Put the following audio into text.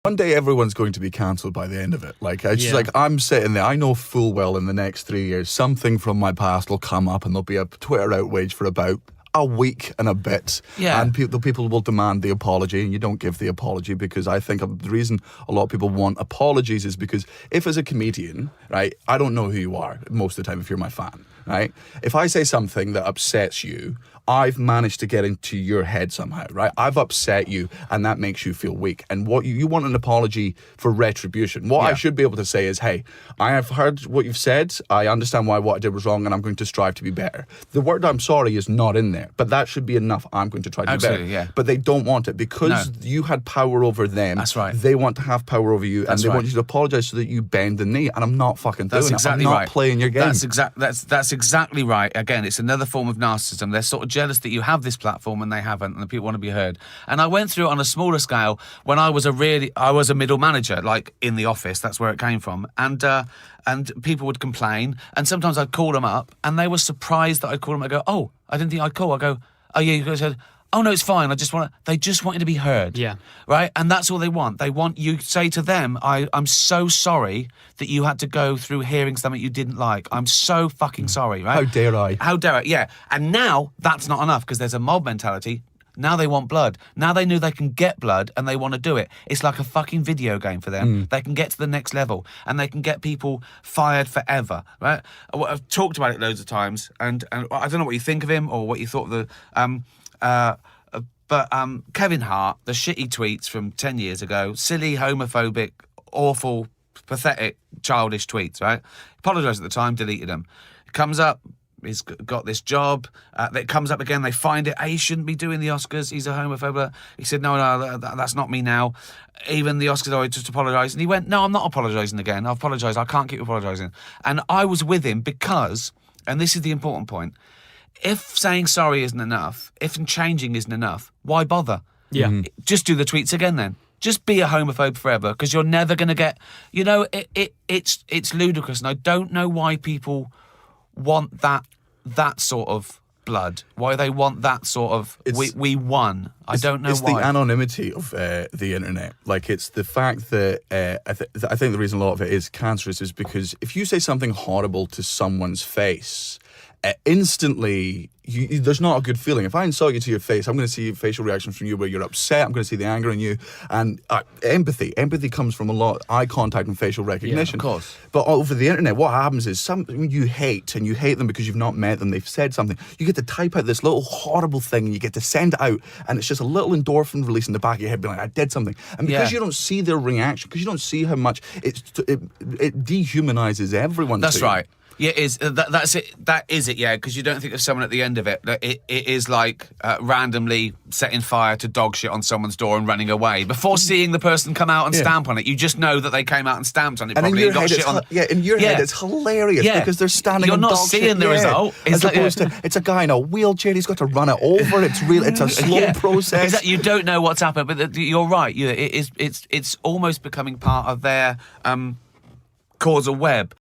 One day everyone's going to be cancelled by the end of it. Like, it's just like, I'm sitting there, I know full well in the next 3 years, something from my past will come up and there'll be a Twitter outrage for about a week and a bit. Yeah. And the people will demand the apology, and you don't give the apology, because I think the reason a lot of people want apologies is because if as a comedian, right, I don't know who you are most of the time if you're my fan, right? If I say something that upsets you, I've managed to get into your head somehow, right? I've upset you, and that makes you feel weak. And what you want an apology for retribution. What I should be able to say is, hey, I have heard what you've said. I understand why what I did was wrong, and I'm going to strive to be better. The word I'm sorry is not in there, but that should be enough. I'm going to try to be better. Yeah. But they don't want it because you had power over them. That's right. They want to have power over you, and they want you to apologize so that you bend the knee. And I'm not fucking doing it. I'm not playing your game. That's exactly right. Again, it's another form of narcissism. They're sort of jealous that you have this platform and they haven't, and the people want to be heard. And I went through it on a smaller scale when I was a middle manager, like in the office. That's where it came from. And people would complain, and sometimes I'd call them up, and they were surprised that I'd call them. I go, oh, I didn't think I'd call. I go, oh yeah, you guys said, oh no, it's fine. They just wanted to be heard. Yeah. Right? And that's all they want. They want you to say to them, I'm so sorry that you had to go through hearing something you didn't like. I'm so fucking sorry, right? How dare I? How dare I? Yeah. And now that's not enough, because there's a mob mentality. Now they want blood. Now they know they can get blood, and they want to do it. It's like a fucking video game for them. They can get to the next level, and they can get people fired forever, right? I've talked about it loads of times, and I don't know what you think of him or what you thought of the... But Kevin Hart, the shitty tweets from 10 years ago, silly, homophobic, awful, pathetic, childish tweets, right? Apologised at the time, deleted them. Comes up, he's got this job. That comes up again, they find it. He shouldn't be doing the Oscars. He's a homophobe. He said, no, that's not me now. Even the Oscars, I just apologise. And he went, no, I'm not apologising again. I've apologised. I can't keep apologising. And I was with him because, and this is the important point, if saying sorry isn't enough, if changing isn't enough, why bother? Yeah. Just do the tweets again then. Just be a homophobe forever, because you're never going to get... You know, it's ludicrous, and I don't know why people want that sort of blood, why they want that sort of... We won. I don't know why. It's the anonymity of the internet. Like, it's the fact that... I think the reason a lot of it is cancerous is because if you say something horrible to someone's face... instantly, there's not a good feeling. If I insult you to your face, I'm going to see facial reactions from you where you're upset. I'm going to see the anger in you. And empathy comes from a lot of eye contact and facial recognition. Yeah, of course. But over the internet, what happens is when you hate, and you hate them because you've not met them, they've said something, you get to type out this little horrible thing, and you get to send it out, and it's just a little endorphin release in the back of your head, being like, I did something. And because you don't see their reaction, because you don't see how much it dehumanizes everyone. That's right. Yeah, it is. That's it. That is it, yeah, because you don't think of someone at the end of it. It is like randomly setting fire to dog shit on someone's door and running away. Before seeing the person come out and stamp on it, you just know that they came out and stamped on it, and probably. In your head, it's hilarious because they're standing on dog shit. You're not seeing the result. As opposed to, it's a guy in a wheelchair, he's got to run it over. It's real. It's a slow process. Exactly. You don't know what's happened, but you're right. It's almost becoming part of their causal web.